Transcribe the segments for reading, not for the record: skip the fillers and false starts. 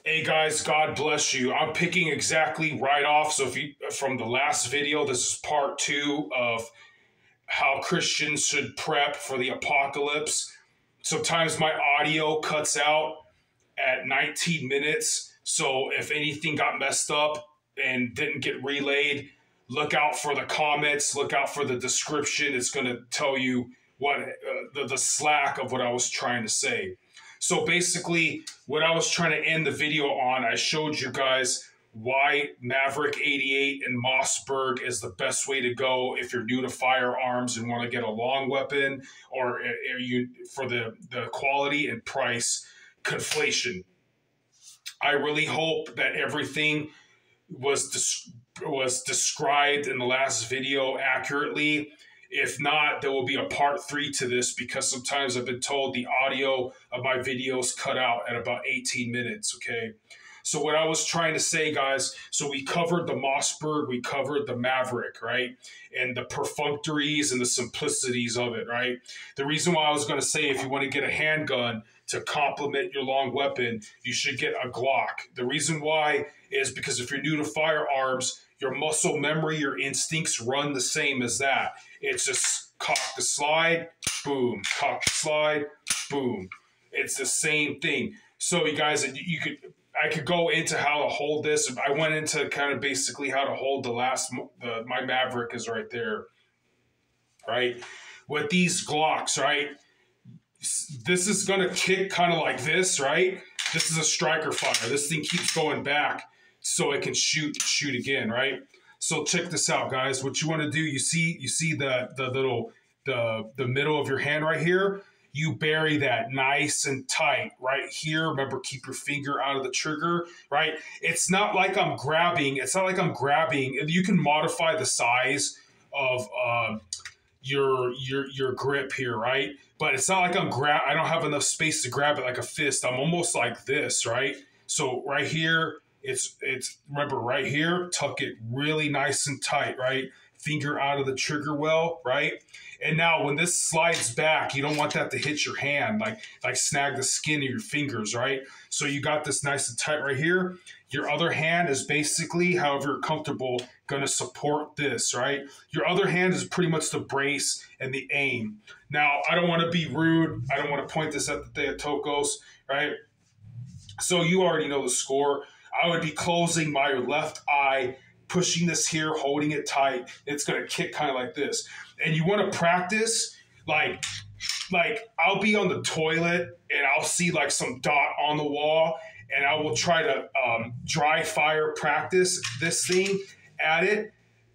Hey guys, God bless you. I'm picking exactly right off. So from the last video, this is part 2 of how Christians should prep for the apocalypse. Sometimes my audio cuts out at 19 minutes. So if anything got messed up and didn't get relayed, look out for the comments, look out for the description. It's going to tell you what the slack of what I was trying to say. So basically, what I was trying to end the video on, I showed you guys why Maverick 88 and Mossberg is the best way to go if you're new to firearms and want to get a long weapon, or you for the quality and price conflation. I really hope that everything was described in the last video accurately. If not, there will be a part 3 to this, because sometimes I've been told the audio of my videos cut out at about 18 minutes, okay? So what I was trying to say, guys, so we covered the Mossberg, we covered the Maverick, right? And the perfunctories and the simplicities of it, right? The reason why I was going to say, if you want to get a handgun to complement your long weapon, you should get a Glock. The reason why is because if you're new to firearms, your muscle memory, your instincts run the same as that. It's just cock the slide, boom, cock the slide, boom. It's the same thing. So you guys, I could go into how to hold this. I went into kind of basically how to hold my Maverick is right there, right? With these Glocks, right? This is going to kick kind of like this, right? This is a striker fire. This thing keeps going back so it can shoot again, right? So check this out, guys. What you want to do, you see the middle of your hand right here. You bury that nice and tight right here. Remember, keep your finger out of the trigger, right? It's not like I'm grabbing. It's not like I'm grabbing. You can modify the size of your grip here, right? But it's not like I don't have enough space to grab it like a fist. I'm almost like this, right? So right here, remember right here, tuck it really nice and tight, right? Finger out of the trigger well, right? And now when this slides back, you don't want that to hit your hand, like snag the skin of your fingers, right? So you got this nice and tight right here. Your other hand is basically, however you're comfortable, going to support this, right? Your other hand is pretty much the brace and the aim. Now, I don't want to be rude. I don't want to point this at the Theotokos, right? So you already know the score. I would be closing my left eye, pushing this here, holding it tight. It's going to kick kind of like this. And you want to practice, like I'll be on the toilet and I'll see like some dot on the wall, and I will try to dry fire practice this thing at it.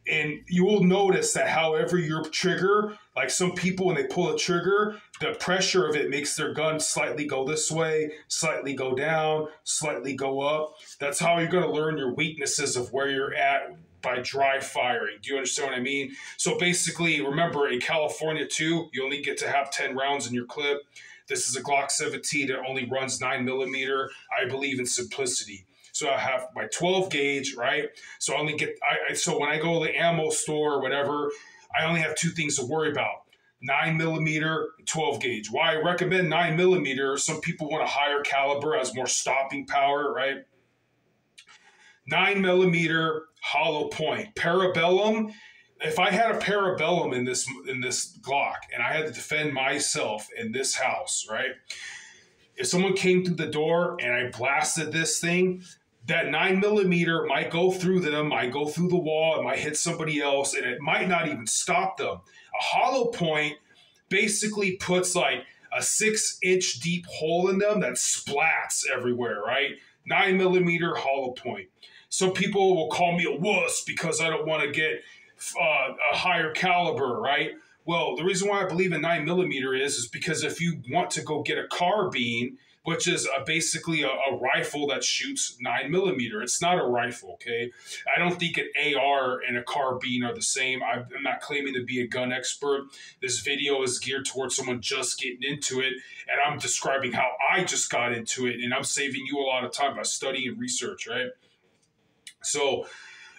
And you will notice that however your trigger, like some people when they pull a trigger, the pressure of it makes their gun slightly go this way, slightly go down, slightly go up. That's how you're going to learn your weaknesses of where you're at by dry firing. Do you understand what I mean? So basically, remember, in California too, you only get to have 10 rounds in your clip. This is a Glock 17. It only runs 9mm. I believe in simplicity. So I have my 12 gauge, right? So I only get, so when I go to the ammo store or whatever, I only have 2 things to worry about: 9mm, 12 gauge. Why I recommend 9mm? Some people want a higher caliber, has more stopping power, right? 9mm hollow point. Parabellum. If I had a Parabellum in this Glock and I had to defend myself in this house, right? If someone came through the door and I blasted this thing, that 9mm might go through them, might go through the wall, it might hit somebody else, and it might not even stop them. A hollow point basically puts like a 6-inch deep hole in them that splats everywhere, right? 9mm hollow point. Some people will call me a wuss because I don't want to get a higher caliber, right? Well, the reason why I believe in 9mm is because if you want to go get a carbine, which is basically a rifle that shoots 9mm. It's not a rifle, okay? I don't think an AR and a carbine are the same. I'm not claiming to be a gun expert. This video is geared towards someone just getting into it, and I'm describing how I just got into it, and I'm saving you a lot of time by studying and research, right? So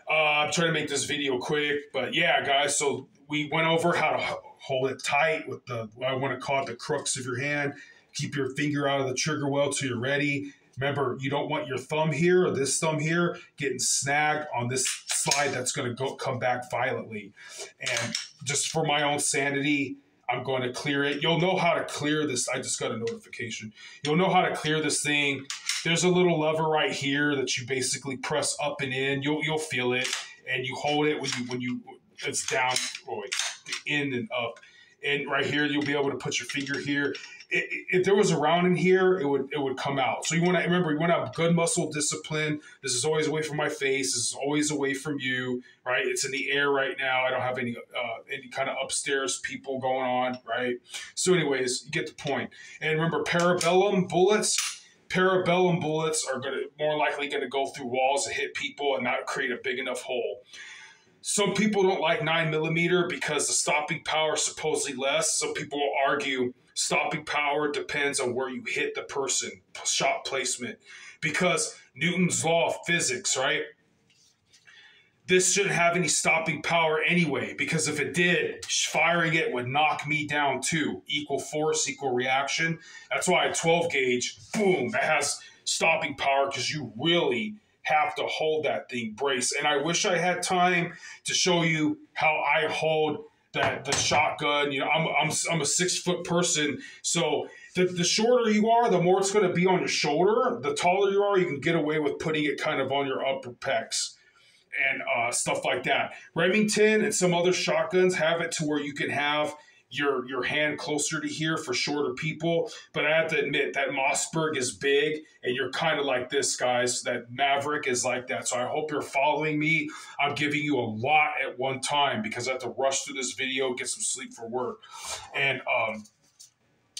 I'm trying to make this video quick, but yeah, guys, so we went over how to hold it tight with I want to call it the crux of your hand. Keep your finger out of the trigger well till you're ready. Remember, you don't want your thumb here or this thumb here getting snagged on this slide that's going to come back violently. And just for my own sanity, I'm going to clear it. You'll know how to clear this. I just got a notification. You'll know how to clear this thing. There's a little lever right here that you basically press up and in. You'll feel it, and you hold it when you it's down, in and up. And right here, you'll be able to put your finger here. If there was a round in here, it would come out. So you want to remember, you want to have good muscle discipline. This is always away from my face. This is always away from you, right? It's in the air right now. I don't have any kind of upstairs people going on, right? So anyways, you get the point. And remember, parabellum bullets are more likely going to go through walls and hit people and not create a big enough hole. Some people don't like 9mm because the stopping power is supposedly less. Some people will argue stopping power depends on where you hit the person, shot placement, because Newton's law of physics, right? This shouldn't have any stopping power anyway, because if it did, firing it would knock me down too. Equal force, equal reaction. That's why a 12 gauge, boom, that has stopping power, because you really have to hold that thing brace. And I wish I had time to show you how I hold the shotgun. You know, I'm a 6 foot person, so the shorter you are, the more it's going to be on your shoulder. The taller you are, you can get away with putting it kind of on your upper pecs and stuff like that. Remington and some other shotguns have it to where you can have your hand closer to here for shorter people. But I have to admit that Mossberg is big, and you're kind of like this, guys. That Maverick is like that. So I hope you're following me. I'm giving you a lot at one time because I have to rush through this video, get some sleep for work. And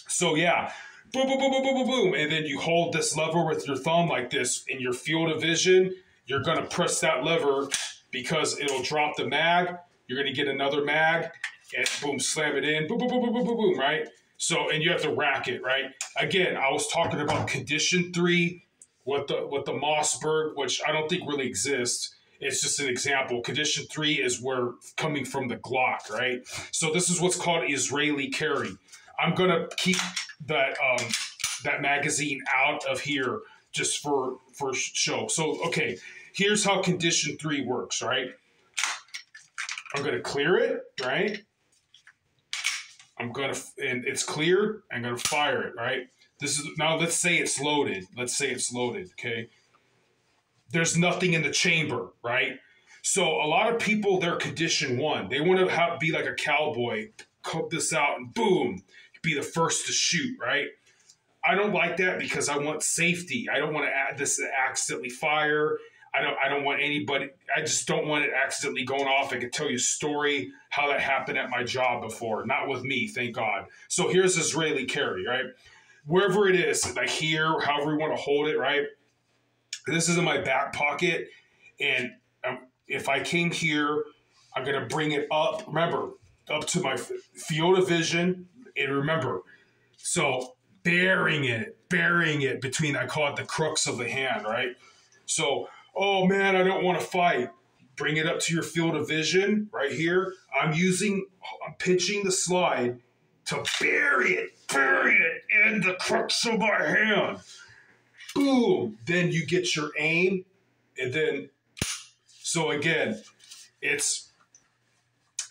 so yeah, boom, boom, boom, boom, boom, boom, boom. And then you hold this lever with your thumb like this. In your field of vision, you're going to press that lever because it'll drop the mag. You're going to get another mag. And boom, slam it in, boom, boom, boom, boom, boom, boom, boom, right? So, and you have to rack it, right? Again, I was talking about condition 3 with the Mossberg, which I don't think really exists. It's just an example. Condition 3 is where coming from the Glock, right? So this is what's called Israeli carry. I'm gonna keep that that magazine out of here just for show. So okay, here's how condition 3 works, right? I'm gonna clear it, right? And it's cleared. I'm gonna fire it, right? This is now. Let's say it's loaded. Okay. There's nothing in the chamber, right? So a lot of people, they're condition 1. They want to be like a cowboy, cut this out, and boom, be the first to shoot, right? I don't like that because I want safety. I don't want to add this to accidentally fire. I don't want anybody. I just don't want it accidentally going off. I could tell you a story how that happened at my job before. Not with me, thank God. So here's Israeli carry, right? Wherever it is, like here, however you want to hold it, right? This is in my back pocket, and if I came here, I'm gonna bring it up. Remember, up to my field of vision, and remember, so burying it between. I call it the crux of the hand, right? So. Oh man, I don't want to fight. Bring it up to your field of vision right here. I'm pitching the slide to bury it in the crux of my hand. Boom. Then you get your aim. And then, so again, it's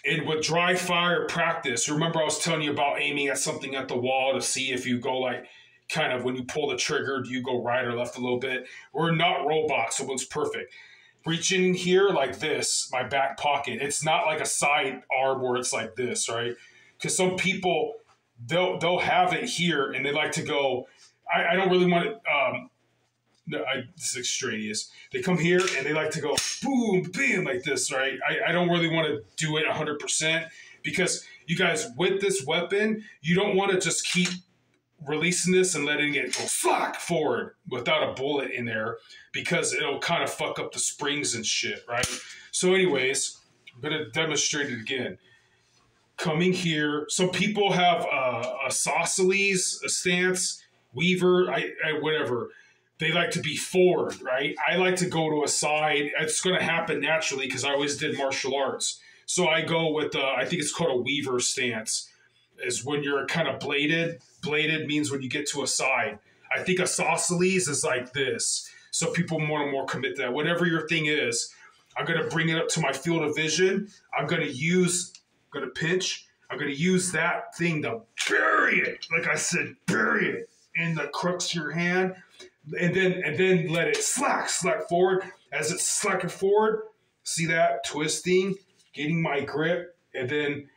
with dry fire practice. Remember I was telling you about aiming at something at the wall to see if you go like, kind of when you pull the trigger, do you go right or left a little bit? We're not robots, so it's perfect. Reach in here like this, my back pocket. It's not like a side arm where it's like this, right? Because some people, they'll have it here and they like to go, I don't really want it, this is extraneous. They come here and they like to go boom, bam, like this, right? I don't really want to do it 100% because you guys, with this weapon, you don't want to just keep releasing this and letting it go flack forward without a bullet in there because it'll kind of fuck up the springs and shit, right? So anyways, I'm going to demonstrate it again. Coming here, some people have a isosceles, a stance, Weaver, whatever. They like to be forward, right? I like to go to a side. It's going to happen naturally because I always did martial arts. So I go with, I think it's called a Weaver stance. Is when you're kind of bladed. Bladed means when you get to a side. I think isosceles is like this. So people more and more commit to that. Whatever your thing is, I'm going to bring it up to my field of vision. I'm going to pinch. I'm going to use that thing to bury it. Like I said, bury it in the crux of your hand. And then let it slack forward. As it's slacking forward, see that twisting, getting my grip, and then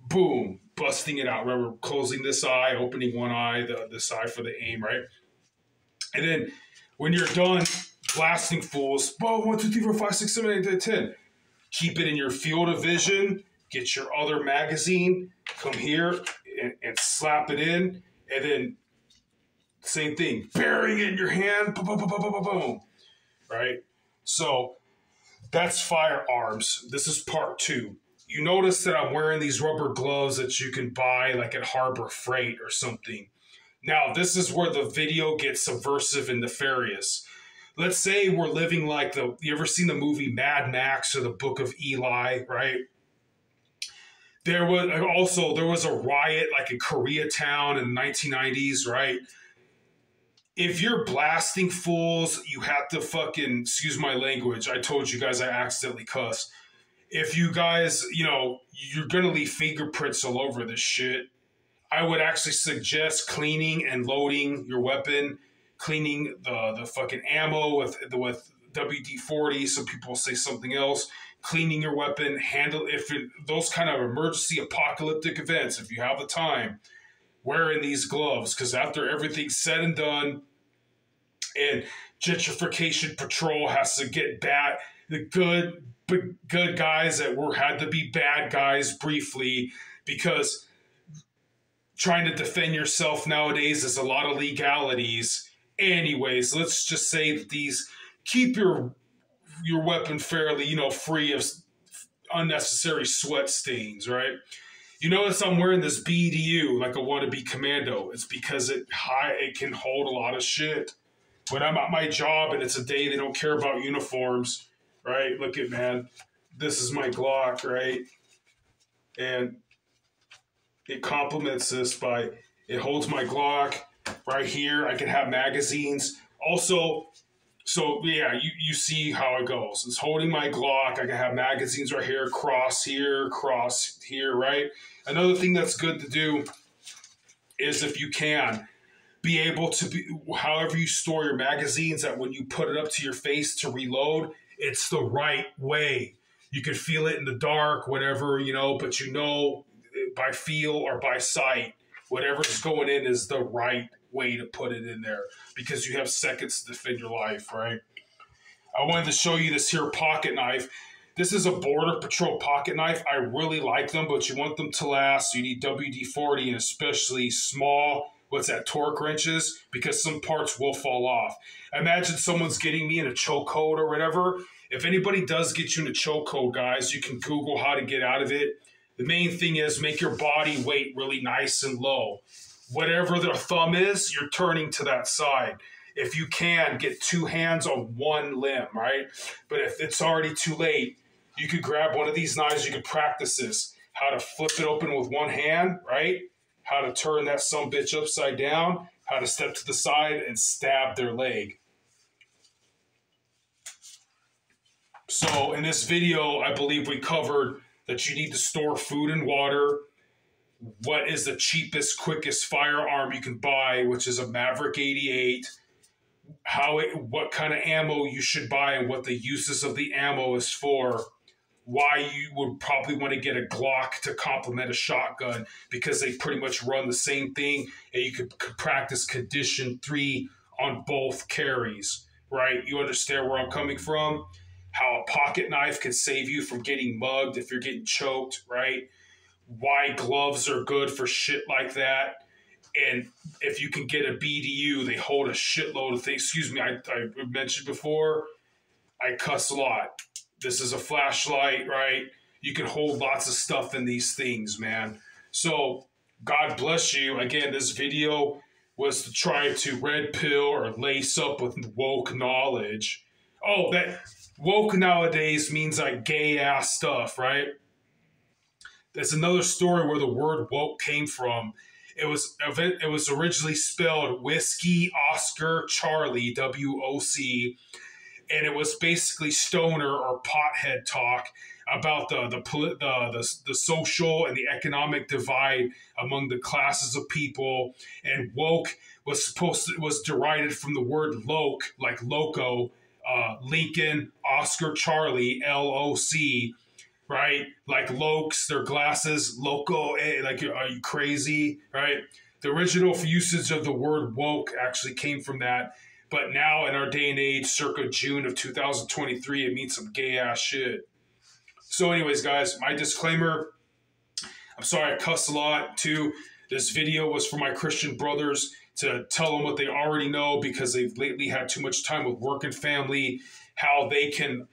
boom, busting it out. Remember, closing this eye, opening one eye, this eye for the aim, right? And then when you're done blasting fools, 1, 2, 3, 4, 5, 6, 7, 8, 9, 10. Keep it in your field of vision. Get your other magazine. Come here and slap it in. And then same thing. Burying it in your hand. Boom, boom, boom, boom, boom, boom. Right? So that's firearms. This is part 2. You notice that I'm wearing these rubber gloves that you can buy like at Harbor Freight or something. Now, this is where the video gets subversive and nefarious. Let's say we're living like you ever seen the movie Mad Max or the Book of Eli, right? There was a riot like in Koreatown in the 1990s, right? If you're blasting fools, you have to fucking, excuse my language. I told you guys I accidentally cussed. If you guys, you're going to leave fingerprints all over this shit. I would actually suggest cleaning and loading your weapon, cleaning the fucking ammo with WD-40. Some people say something else. Cleaning your weapon, those kind of emergency apocalyptic events, if you have the time, wearing these gloves, because after everything's said and done, and gentrification patrol has to get back the good guys that had to be bad guys briefly, because trying to defend yourself nowadays is a lot of legalities. Anyways, let's just say that keep your weapon fairly, free of unnecessary sweat stains, right? You notice I'm wearing this BDU like a wannabe commando. It's because it can hold a lot of shit. When I'm at my job and it's a day they don't care about uniforms, right? Look at, man, this is my Glock, right? And it complements this by, it holds my Glock right here. I can have magazines. Also, so yeah, you see how it goes. It's holding my Glock. I can have magazines right here, cross here, right? Another thing that's good to do is, if you can, be able to however you store your magazines, that when you put it up to your face to reload, it's the right way. You can feel it in the dark, whatever, but by feel or by sight, whatever's going in is the right way to put it in there, because you have seconds to defend your life, right? I wanted to show you this here pocket knife. This is a Border Patrol pocket knife. I really like them, but you want them to last. So you need WD-40 and especially small, torque wrenches, because some parts will fall off. Imagine someone's getting me in a chokehold or whatever. If anybody does get you in a chokehold, guys, you can Google how to get out of it. The main thing is make your body weight really nice and low. Whatever the thumb is, you're turning to that side. If you can, get 2 hands on one limb, right? But if it's already too late, you could grab one of these knives. You could practice this, how to flip it open with one hand, right? How to turn that sumbitch upside down, how to step to the side and stab their leg. So in this video, I believe we covered that you need to store food and water, what is the cheapest, quickest firearm you can buy, which is a Maverick 88, what kind of ammo you should buy and what the uses of the ammo is for, why you would probably want to get a Glock to complement a shotgun, because they pretty much run the same thing, and you could practice condition 3 on both carries, right? You understand where I'm coming from? How a pocket knife can save you from getting mugged if you're getting choked, right? Why gloves are good for shit like that. And if you can get a BDU, they hold a shitload of things. Excuse me, I mentioned before, I cuss a lot. This is a flashlight, right? You can hold lots of stuff in these things, man. So God bless you. Again, this video was to try to red pill or lace up with woke knowledge. Oh, that woke nowadays means like gay ass stuff, right? That's another story where the word woke came from. it was originally spelled Whiskey Oscar Charlie, WOC, and it was basically stoner or pothead talk about the social and the economic divide among the classes of people. And woke was derided from the word loke, like loco, Lincoln Oscar Charlie, LOC, right? Like lokes, their glasses, loco, like are you crazy, right? The original usage of the word woke actually came from that. But now in our day and age, circa June of 2023, it means some gay ass shit. So, anyways, guys, my disclaimer. I'm sorry I cuss a lot too. This video was for my Christian brothers to tell them what they already know because they've lately had too much time with work and family, how they can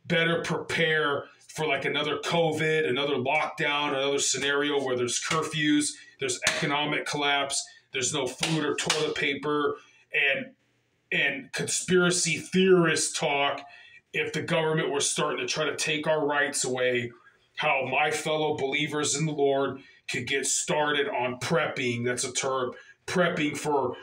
better prepare for like another COVID, another lockdown, another scenario where there's curfews, there's economic collapse, there's no food or toilet paper, and conspiracy theorist talk. If the government were starting to try to take our rights away, how my fellow believers in the Lord could get started on prepping. That's a term, prepping for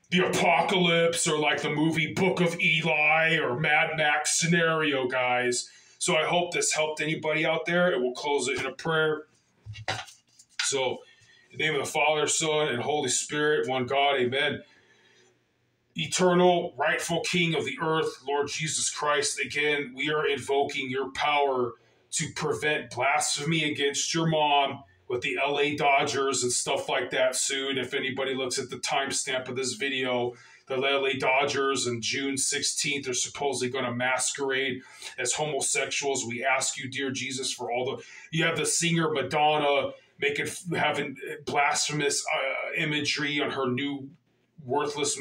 the apocalypse, or like the movie Book of Eli or Mad Max scenario, guys. So I hope this helped anybody out there. And we'll close it in a prayer. So, in the name of the Father, Son, and Holy Spirit, one God, amen. Eternal, rightful King of the earth, Lord Jesus Christ, again, we are invoking your power to prevent blasphemy against your mom with the LA Dodgers and stuff like that soon. If anybody looks at the timestamp of this video, the LA Dodgers on June 16th are supposedly going to masquerade as homosexuals. We ask you, dear Jesus, for all the... You have the singer Madonna having blasphemous imagery on her new worthless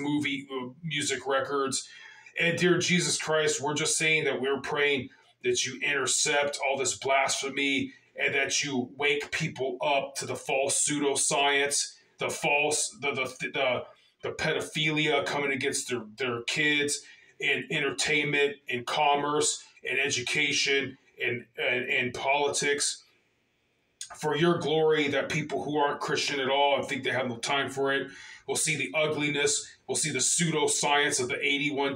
music records. And dear Jesus Christ, we're just saying that we're praying that you intercept all this blasphemy and that you wake people up to the false pseudoscience, the pedophilia coming against their kids in entertainment, in commerce, in education, in politics. For your glory, that people who aren't Christian at all and think they have no time for it will see the ugliness, will see the pseudoscience of the 81